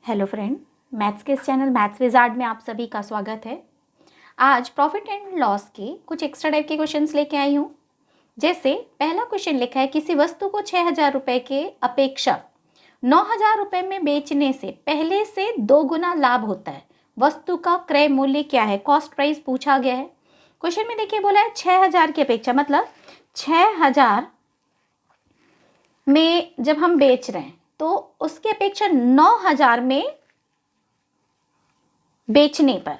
Hello friend, maths के इस channel maths wizard में आप सभी का स्वागत है। आज प्रॉफिट एंड लॉस के कुछ एक्स्ट्रा टाइप के क्वेश्चंस लेके आई हूँ। जैसे पहला क्वेश्चन लिखा है, किसी वस्तु को 6,000 रुपये के अपेक्षा 9,000 रुपये में बेचने से पहले से 2 गुना लाभ होता है। वस्तु का क्रय मूल्य क्या है? कॉस्ट प्राइस पूछा गया है। क्वेश्चन में देखिए बोला है 6,000 की अपेक्षा, मतलब 6,000 में जब हम बेच रहे हैं तो उसकी अपेक्षा 9,000 में बेचने पर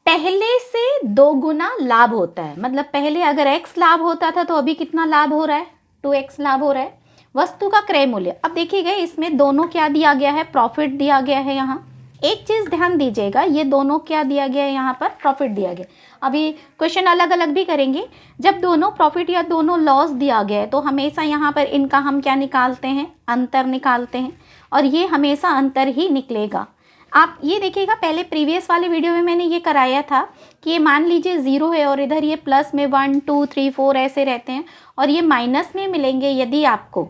पहले से 2 गुना लाभ होता है। मतलब पहले अगर x लाभ होता था तो अभी कितना लाभ हो रहा है? 2x लाभ हो रहा है। वस्तु का क्रय मूल्य, अब देखिएगा इसमें दोनों क्या दिया गया है? प्रॉफिट दिया गया है। यहाँ एक चीज ध्यान दीजिएगा, ये दोनों क्या दिया गया है? यहाँ पर प्रॉफिट दिया गया। अभी क्वेश्चन अलग अलग भी करेंगे। जब दोनों प्रॉफिट या दोनों लॉस दिया गया है तो हमेशा यहाँ पर इनका हम क्या निकालते हैं? अंतर निकालते हैं, और ये हमेशा अंतर ही निकलेगा। आप ये देखिएगा, पहले प्रीवियस वाले वीडियो में मैंने ये कराया था कि ये मान लीजिए 0 है और इधर ये प्लस में 1 2 3 4 ऐसे रहते हैं, और ये माइनस में मिलेंगे। यदि आपको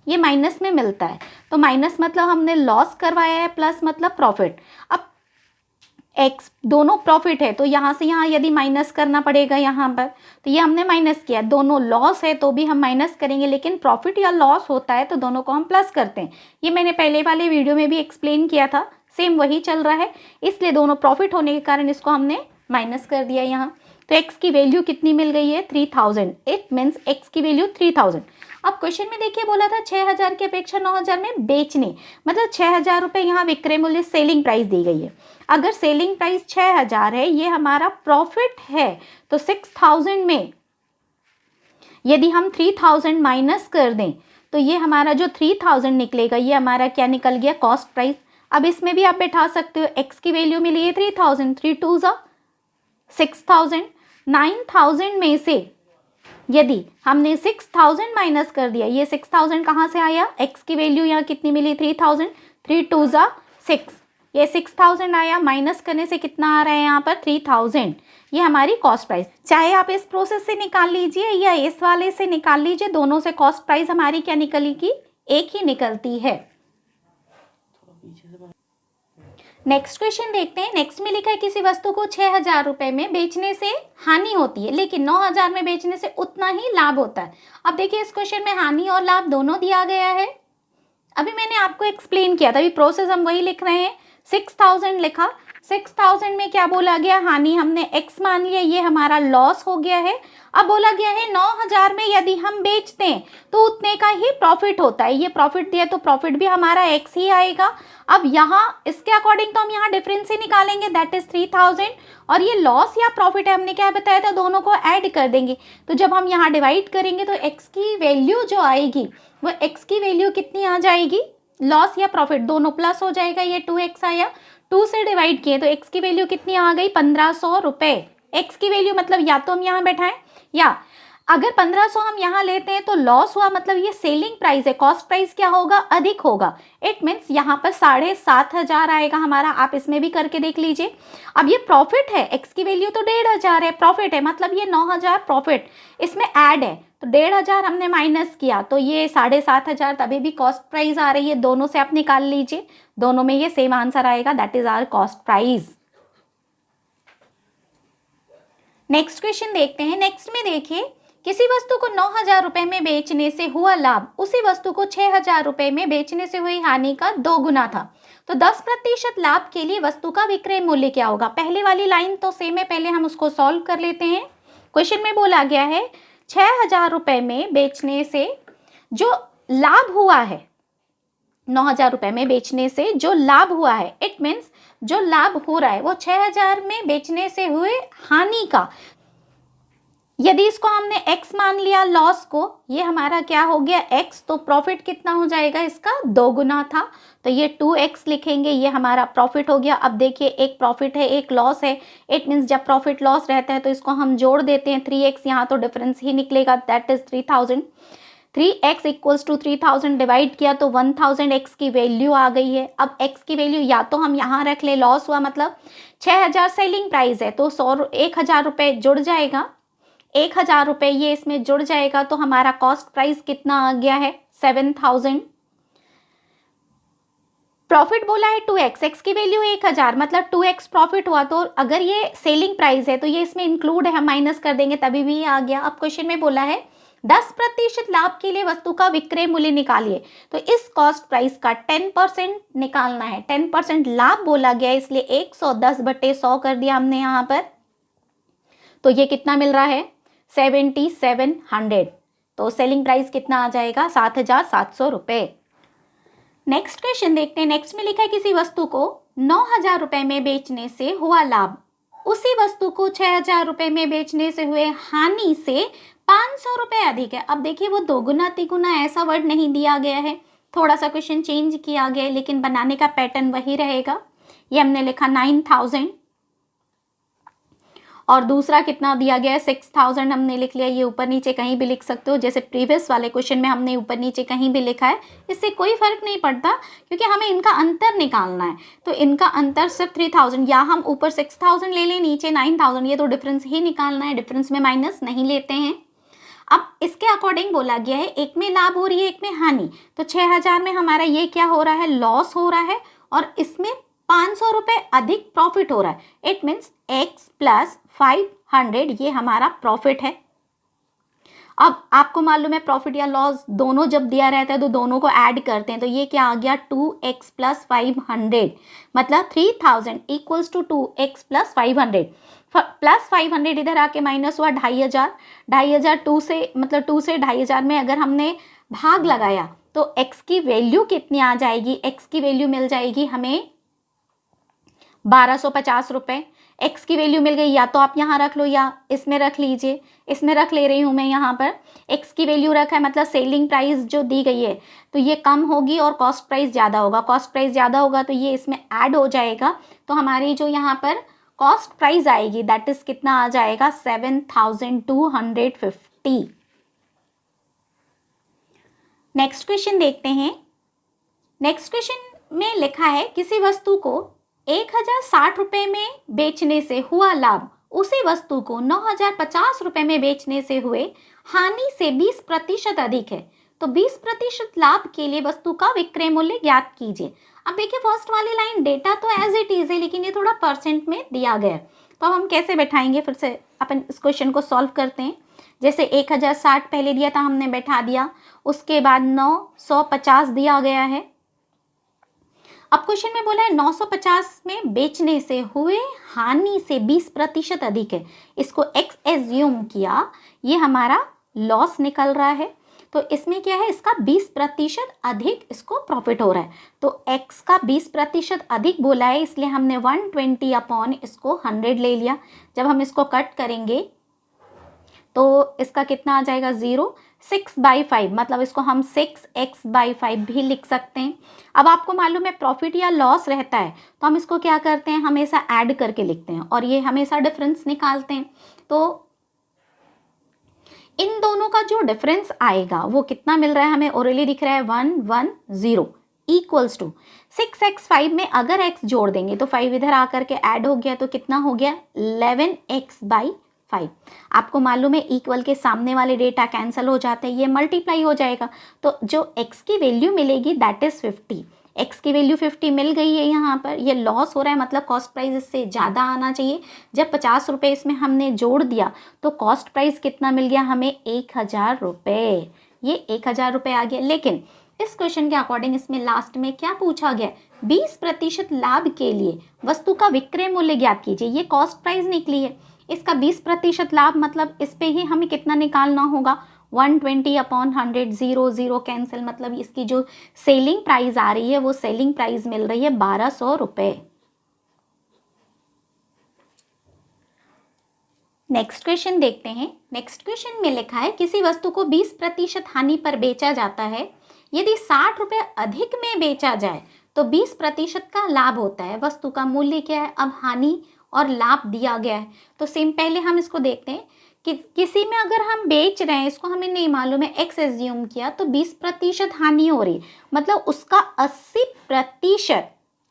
ये माइनस में मिलता है तो माइनस मतलब हमने लॉस करवाया है, प्लस मतलब प्रॉफिट। अब एक्स दोनों प्रॉफिट है तो यहाँ से यहाँ यदि माइनस करना पड़ेगा यहाँ पर, तो ये हमने माइनस किया। दोनों लॉस है तो भी हम माइनस करेंगे, लेकिन प्रॉफिट या लॉस होता है तो दोनों को हम प्लस करते हैं। ये मैंने पहले वाले वीडियो में भी एक्सप्लेन किया था, सेम वही चल रहा है। इसलिए दोनों प्रॉफिट होने के कारण इसको हमने माइनस कर दिया यहाँ। तो एक्स की वैल्यू कितनी मिल गई है? 3,000। इट मीन्स एक्स की वैल्यू 3,000। अब क्वेश्चन में देखिए बोला था 6,000 की अपेक्षा 9,000 में बेचने, मतलब 6,000 रुपये यहाँ विक्रय मूल्य सेलिंग प्राइस दी गई है। अगर सेलिंग प्राइस 6,000 है, ये हमारा प्रॉफिट है, तो 6,000 में यदि हम 3,000 माइनस कर दें तो ये हमारा जो 3,000 निकलेगा ये हमारा क्या निकल गया? Cost price. अब इसमें भी आप बैठा सकते हो, एक्स की वैल्यू मिली है 3,000, 3 2 जा 6,000। 9,000 में से यदि हमने 6,000 माइनस कर दिया, ये 6,000 कहाँ से आया? एक्स की वैल्यू यहाँ कितनी मिली? 3,000, 3 2 जा 6, ये 6,000 आया। माइनस करने से कितना आ रहा है यहाँ पर? 3,000। ये हमारी कॉस्ट प्राइस। चाहे आप इस प्रोसेस से निकाल लीजिए या इस वाले से निकाल लीजिए, दोनों से कॉस्ट प्राइस हमारी क्या निकलेगी? एक ही निकलती है। नेक्स्ट क्वेश्चन देखते हैं। नेक्स्ट में लिखा है, किसी वस्तु को 6,000 रुपये में बेचने से हानि होती है, लेकिन 9,000 में बेचने से उतना ही लाभ होता है। अब देखिए इस क्वेश्चन में हानि और लाभ दोनों दिया गया है। अभी मैंने आपको एक्सप्लेन किया था, अभी प्रोसेस हम वही लिख रहे हैं। 6,000 लिखा, 6,000 में क्या बोला गया? हानि हमने x मान लिया, ये हमारा लॉस हो गया है। अब बोला गया है 9,000 में यदि हम बेचते हैं तो उतने का ही प्रॉफिट होता है। ये प्रॉफिट दिया तो प्रॉफिट भी हमारा x ही आएगा। अब यहाँ इसके अकॉर्डिंग तो हम यहाँ डिफरेंस ही निकालेंगे, दैट इज 3,000, और ये लॉस या प्रॉफिट है, हमने क्या बताया था? दोनों को ऐड कर देंगे। तो जब हम यहाँ डिवाइड करेंगे तो x की वैल्यू जो आएगी वो x की वैल्यू कितनी आ जाएगी? लॉस या प्रॉफिट दोनों प्लस हो जाएगा। ये 2x आया, 2 से डिवाइड किए तो x की वैल्यू कितनी आ गई? 1,500 रुपये। x की वैल्यू मतलब या तो हम यहाँ बैठाएं, या अगर 1,500 हम यहाँ लेते हैं तो लॉस हुआ, मतलब ये सेलिंग प्राइस है। कॉस्ट प्राइस क्या होगा? अधिक होगा। इट मीन्स यहाँ पर 7,500 आएगा हमारा। आप इसमें भी करके देख लीजिए। अब ये प्रॉफिट है, x की वैल्यू तो 1,500 है, प्रॉफिट है, मतलब ये 9,000 प्रॉफिट इसमें ऐड है, तो 1,500 हमने माइनस किया तो ये 7,500 तभी भी कॉस्ट प्राइस आ रही है। दोनों से आप निकाल लीजिए, दोनों में ये सेम आंसर आएगा, that is our cost price. Next question देखते हैं। नेक्स्ट में देखिए, किसी वस्तु को 9,000 रुपये में बेचने से हुआ लाभ उसी वस्तु को 6,000 रुपये में बेचने से हुई हानि का 2 गुना था, तो 10% लाभ के लिए वस्तु का विक्रय मूल्य क्या होगा? पहले वाली लाइन तो सेम है, पहले हम उसको सॉल्व कर लेते हैं। क्वेश्चन में बोला गया है 6,000 रुपये में बेचने से जो लाभ हुआ है, 9,000 रुपये में बेचने से जो लाभ हुआ है, इट मीन्स जो लाभ हो रहा है वो 6,000 में बेचने से हुए हानि का, यदि इसको हमने x मान लिया लॉस को, ये हमारा क्या हो गया? x, तो प्रॉफिट कितना हो जाएगा? इसका 2 गुना था, तो ये 2x लिखेंगे, ये हमारा प्रॉफिट हो गया। अब देखिए एक प्रॉफिट है एक लॉस है, इट मीन्स जब प्रॉफिट लॉस रहता है तो इसको हम जोड़ देते हैं 3x, यहाँ तो डिफरेंस ही निकलेगा, that is 3,000। 3x equals to 3,000 divide किया तो 1,000 x की वैल्यू आ गई है। अब x की वैल्यू या तो हम यहाँ रख ले, लॉस हुआ मतलब 6,000 सेलिंग प्राइस है तो 1,000 रुपये जुड़ जाएगा, 1,000 रुपये ये इसमें जुड़ जाएगा, तो हमारा कॉस्ट प्राइस कितना आ गया है? 7,000। प्रॉफिट बोला है 2x, x की वैल्यू 1000, मतलब 2x प्रॉफिट हुआ। तो अगर ये सेलिंग प्राइस है तो ये इसमें इंक्लूड है, हम माइनस कर देंगे तभी भी ये आ गया। अब क्वेश्चन में बोला है 10% लाभ के लिए वस्तु का विक्रय मूल्य निकालिए। तो इस कॉस्ट प्राइस का 10% निकालना है। 10% लाभ बोला गया इसलिए 110/100 कर दिया हमने यहाँ पर। तो ये कितना मिल रहा है 7700। तो सेलिंग प्राइस कितना आ जाएगा 7700 रुपये। नेक्स्ट क्वेश्चन देखते हैं। नेक्स्ट में लिखा है किसी वस्तु को 9000 रुपये में बेचने से हुआ लाभ उसी वस्तु को 6000 रुपये में बेचने से हुए हानि से 500 रुपये अधिक है। अब देखिए वो दोगुना तिगुना ऐसा वर्ड नहीं दिया गया है, थोड़ा सा क्वेश्चन चेंज किया गया है, लेकिन बनाने का पैटर्न वही रहेगा। ये हमने लिखा 9000 और दूसरा कितना दिया गया है 6000 हमने लिख लिया। ये ऊपर नीचे कहीं भी लिख सकते हो, जैसे प्रीवियस वाले क्वेश्चन में हमने ऊपर नीचे कहीं भी लिखा है, इससे कोई फर्क नहीं पड़ता क्योंकि हमें इनका अंतर निकालना है। तो इनका अंतर सिर्फ 3000, या हम ऊपर 6000 ले लें नीचे 9000, ये तो डिफरेंस ही निकालना है, डिफरेंस में माइनस नहीं लेते हैं। अब इसके अकॉर्डिंग बोला गया है एक में लाभ हो रही है एक में हानि। तो 6000 में हमारा ये क्या हो रहा है लॉस हो रहा है और इसमें 500 रुपये अधिक प्रॉफिट हो रहा है। इट मीन्स x + 500 ये हमारा प्रॉफिट है। अब आपको मालूम है प्रॉफिट या लॉस दोनों जब दिया रहता है तो दोनों को ऐड करते हैं। तो ये क्या आ गया 2x + 500, मतलब 3000 = 2x + 500। प्लस 500 इधर आके माइनस हुआ 2500। 2500 2 से मतलब 2 से 2500 में अगर हमने भाग लगाया तो x की वैल्यू कितनी आ जाएगी, x की वैल्यू मिल जाएगी हमें 1250 रुपये। x की वैल्यू मिल गई, या तो आप यहाँ रख लो या इसमें रख लीजिए, इसमें रख ले रही हूँ मैं यहाँ पर। x की वैल्यू रखा है मतलब सेलिंग प्राइस जो दी गई है तो ये कम होगी और कॉस्ट प्राइस ज़्यादा होगा। कॉस्ट प्राइस ज़्यादा होगा तो ये इसमें ऐड हो जाएगा। तो हमारी जो यहाँ पर कॉस्ट प्राइस आएगी दैट इज कितना आ जाएगा 7250। नेक्स्ट क्वेश्चन देखते हैं। नेक्स्ट क्वेश्चन में लिखा है किसी वस्तु को 1060 रुपये में बेचने से हुआ लाभ उसी वस्तु को 9050 रुपये में बेचने से हुए हानि से 20% अधिक है। तो 20% लाभ के लिए वस्तु का विक्रय मूल्य ज्ञात कीजिए। अब देखिए फर्स्ट वाली लाइन डेटा तो एज इट इज है लेकिन ये थोड़ा परसेंट में दिया गया है। तो अब हम कैसे बैठाएंगे, फिर से अपन इस क्वेश्चन को सॉल्व करते हैं। जैसे 1060 पहले दिया था हमने बैठा दिया, उसके बाद 950 दिया गया है। अब क्वेश्चन में बोला है 950 में बेचने से हुए हानि से 20% अधिक है। इसको x एज्यूम किया, ये हमारा लॉस निकल रहा है। तो इसमें क्या है इसका 20% अधिक इसको प्रॉफिट हो रहा है। तो x का 20% अधिक बोला है इसलिए हमने 120 अपॉन इसको 100 ले लिया। जब हम इसको कट करेंगे तो इसका कितना आ जाएगा 0। 6/5 मतलब इसको हम 6x/5 भी लिख सकते हैं। अब आपको मालूम है प्रॉफिट या लॉस रहता है तो हम इसको क्या करते हैं हमेशा ऐड करके लिखते हैं और ये हमेशा डिफरेंस निकालते हैं। तो इन दोनों का जो डिफरेंस आएगा वो कितना मिल रहा है हमें ओरली दिख रहा है 110 इक्वल्स टू 6x5 में अगर x जोड़ देंगे तो 5 इधर आकर के ऐड हो गया तो कितना हो गया 11x/5। आपको मालूम है इक्वल के सामने वाले डेटा कैंसिल हो जाते हैं, ये मल्टीप्लाई हो जाएगा। तो जो x की वैल्यू मिलेगी दैट इज 50। x की वैल्यू 50 मिल गई है। यहाँ पर ये लॉस हो रहा है मतलब कॉस्ट प्राइस इससे ज़्यादा आना चाहिए। जब 50 रुपये इसमें हमने जोड़ दिया तो कॉस्ट प्राइस कितना मिल गया हमें 1000 रुपये। ये 1000 रुपये आ गया। लेकिन इस क्वेश्चन के अकॉर्डिंग इसमें लास्ट में क्या पूछा गया 20% लाभ के लिए वस्तु का विक्रय मूल्य ज्ञात कीजिए। ये कॉस्ट प्राइस निकली है, इसका 20% लाभ मतलब इस पे ही हमें कितना निकालना होगा 120 अपॉन 100। 0 0 कैंसिल मतलब इसकी जो सेलिंग प्राइस आ रही है वो सेलिंग प्राइस मिल रही है 1200 रुपये। नेक्स्ट क्वेश्चन देखते हैं। नेक्स्ट क्वेश्चन में लिखा है किसी वस्तु को 20% हानि पर बेचा जाता है, यदि 60 रुपये अधिक में बेचा जाए तो 20% का लाभ होता है। वस्तु का मूल्य क्या है, अब हानि और लाभ दिया गया है। तो सेम पहले हम इसको देखते हैं कि किसी में अगर हम बेच रहे हैं इसको हमें नहीं मालूम है x एज्यूम किया तो 20% हानि हो रही मतलब उसका 80%।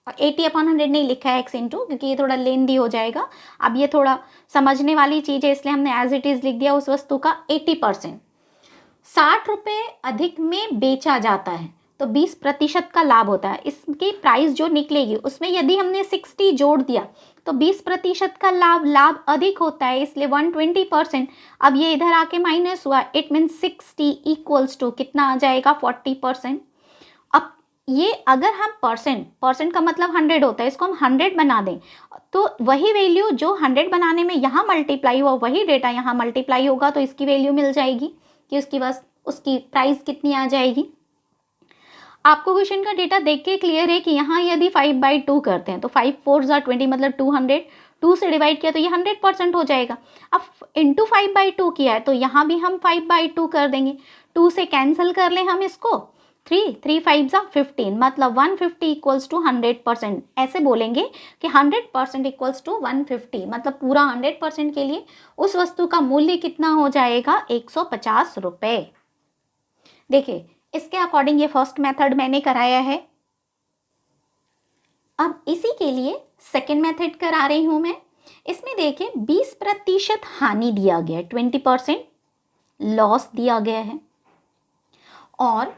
80/100 नहीं लिखा है x इंटू क्योंकि ये थोड़ा लेंदी हो जाएगा। अब ये थोड़ा समझने वाली चीज़ है इसलिए हमने एज इट इज़ लिख दिया उस वस्तु का 80%। 60 रुपये अधिक में बेचा जाता है तो 20% का लाभ होता है। इसकी प्राइस जो निकलेगी उसमें यदि हमने 60 जोड़ दिया तो 20% का लाभ अधिक होता है, इसलिए 120%। अब ये इधर आके माइनस हुआ, इट मीन्स 60 इक्वल्स टू कितना आ जाएगा 40%। अब ये अगर हम परसेंट का मतलब 100 होता है, इसको हम 100 बना दें तो वही वैल्यू जो 100 बनाने में यहाँ मल्टीप्लाई हुआ वही डेटा यहाँ मल्टीप्लाई होगा, तो इसकी वैल्यू मिल जाएगी कि उसकी प्राइस कितनी आ जाएगी। आपको क्वेश्चन का डेटा देख के क्लियर है कि यहाँ यदि 5/2 करते हैं तो 5 4 20 मतलब 200, 2 से डिवाइड किया तो ये 100% हो जाएगा। अब इंटू 5/2 किया है तो यहाँ भी हम 5/2 कर देंगे, 2 से कैंसिल कर लें हम इसको, 3 5 15 मतलब 150 इक्वल्स टू 100%। ऐसे बोलेंगे कि 100% इक्वल्स टू 150, मतलब पूरा 100% के लिए उस वस्तु का मूल्य कितना हो जाएगा 150 रुपये। देखिए इसके अकॉर्डिंग ये फर्स्ट मेथड मैंने कराया है। अब इसी के लिए सेकेंड मेथड करा रही हूं मैं। इसमें देखिए 20% हानि दिया गया है, 20% लॉस दिया गया है और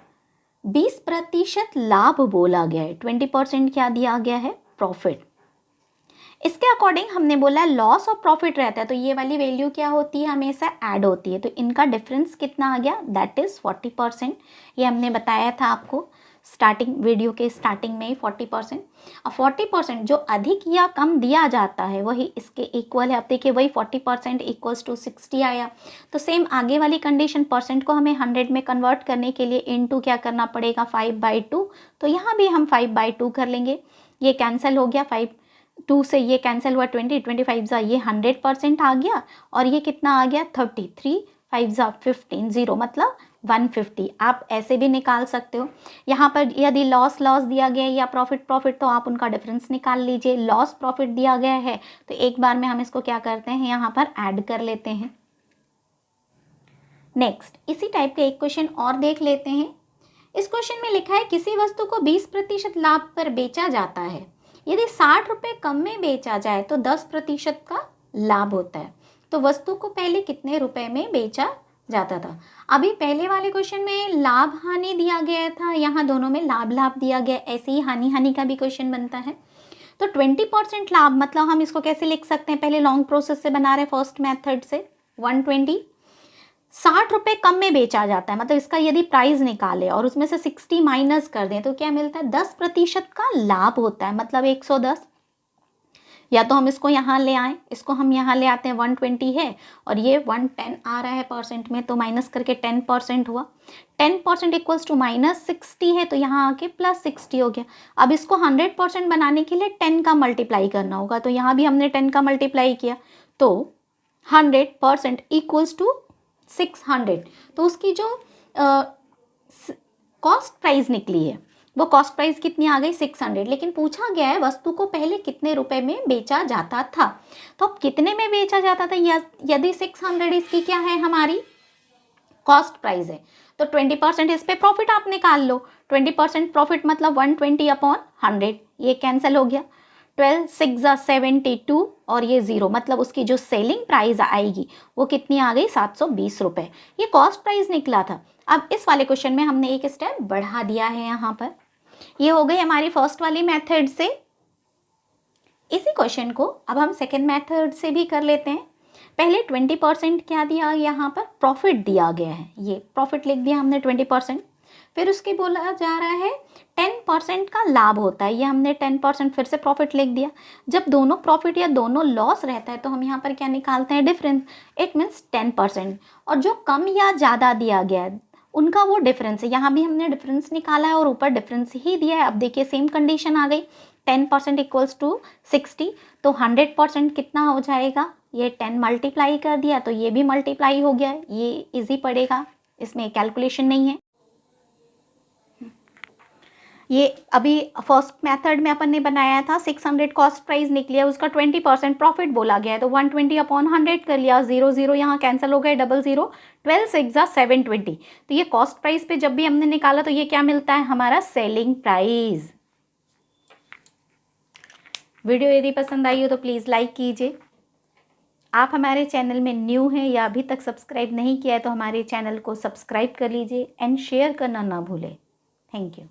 20% लाभ बोला गया है, 20% क्या दिया गया है प्रॉफिट। इसके अकॉर्डिंग हमने बोला लॉस और प्रॉफिट रहता है तो ये वाली वैल्यू क्या होती है हमेशा ऐड होती है, तो इनका डिफरेंस कितना आ गया दैट इज 40%। ये हमने बताया था आपको वीडियो के स्टार्टिंग में ही 40%। अब 40% जो अधिक या कम दिया जाता है वही इसके इक्वल है। अब देखिए वही 40% इक्वल्स टू 60 आया, तो सेम आगे वाली कंडीशन परसेंट को हमें 100 में कन्वर्ट करने के लिए इनटू क्या करना पड़ेगा 5/2, तो यहाँ भी हम 5/2 कर लेंगे। ये कैंसिल हो गया, 2 से ये कैंसिल हुआ 20, 25 ये 100% आ गया और ये कितना आ गया 33, 5 15 0 मतलब 150। आप ऐसे भी निकाल सकते हो। यहाँ पर यदि लॉस दिया गया है या प्रॉफिट तो आप उनका डिफरेंस निकाल लीजिए। लॉस प्रॉफिट दिया गया है तो एक बार में हम इसको क्या करते हैं यहाँ पर ऐड कर लेते हैं। नेक्स्ट इसी टाइप का एक क्वेश्चन और देख लेते हैं। इस क्वेश्चन में लिखा है किसी वस्तु को 20% लाभ पर बेचा जाता है, यदि 60 रुपये कम में बेचा जाए तो 10% का लाभ होता है। तो वस्तु को पहले कितने रुपए में बेचा जाता था। अभी पहले वाले क्वेश्चन में लाभ हानि दिया गया था, यहाँ दोनों में लाभ दिया गया, ऐसे ही हानि का भी क्वेश्चन बनता है। तो 20% लाभ मतलब हम इसको कैसे लिख सकते हैं, पहले लॉन्ग प्रोसेस से बना रहे फर्स्ट मेथड से। 120 60 रुपये कम में बेचा जाता है, मतलब इसका यदि प्राइस निकाले और उसमें से 60 माइनस कर दें तो क्या मिलता है 10% का लाभ होता है, मतलब 110। या तो हम इसको यहाँ ले आए, इसको हम यहाँ ले आते हैं, 120 है और ये 110 आ रहा है परसेंट में, तो माइनस करके 10% हुआ। 10% इक्वल्स टू -60 है तो यहाँ आके +60 हो गया। अब इसको 100% बनाने के लिए 10 का मल्टीप्लाई करना होगा, तो यहाँ भी हमने 10 का मल्टीप्लाई किया तो 100% इक्वल्स टू 600। तो उसकी जो कॉस्ट प्राइस निकली है वो कॉस्ट प्राइस कितनी आ गई 600। लेकिन पूछा गया है वस्तु को पहले कितने रुपए में बेचा जाता था, तो अब कितने में बेचा जाता था, यदि 600 इसकी क्या है हमारी कॉस्ट प्राइस है तो 20% इस पे प्रॉफिट आप निकाल लो। 20% प्रॉफिट मतलब 120/100, ये कैंसिल हो गया। 12 6 72 और ये 0 मतलब उसकी जो सेलिंग प्राइस आएगी वो कितनी आ गई 720 रुपये। ये कॉस्ट प्राइस निकला था। अब इस वाले क्वेश्चन में हमने एक स्टेप बढ़ा दिया है यहाँ पर। ये हो गई हमारी फर्स्ट वाली मेथड से। इसी क्वेश्चन को अब हम सेकेंड मेथड से भी कर लेते हैं। पहले 20% क्या दिया, यहाँ पर प्रॉफिट दिया गया है, ये प्रॉफिट लिख दिया हमने 20%। फिर उसके बोला जा रहा है 10% का लाभ होता है, ये हमने 10% फिर से प्रॉफिट लिख दिया। जब दोनों प्रॉफिट या दोनों लॉस रहता है तो हम यहाँ पर क्या निकालते हैं डिफरेंस, इट मीन्स 10%। और जो कम या ज़्यादा दिया गया है उनका वो डिफरेंस है, यहाँ भी हमने डिफरेंस निकाला है और ऊपर डिफरेंस ही दिया है। अब देखिए सेम कंडीशन आ गई, 10% इक्वल्स टू 60 तो 100% कितना हो जाएगा, ये 10 मल्टीप्लाई कर दिया तो ये भी मल्टीप्लाई हो गया। ये इजी पड़ेगा, इसमें कैलकुलेशन नहीं है। ये अभी फर्स्ट मेथड में अपन ने बनाया था, 600 कॉस्ट प्राइस निकली है, उसका 20% प्रॉफिट बोला गया है तो 120/100 कर लिया, 0 0 यहाँ कैंसिल हो गए, 00 12 6 720। तो ये कॉस्ट प्राइस पे जब भी हमने निकाला तो ये क्या मिलता है हमारा सेलिंग प्राइस। वीडियो यदि पसंद आई हो तो प्लीज़ लाइक कीजिए। आप हमारे चैनल में न्यू हैं या अभी तक सब्सक्राइब नहीं किया है तो हमारे चैनल को सब्सक्राइब कर लीजिए एंड शेयर करना ना भूलें। Thank you.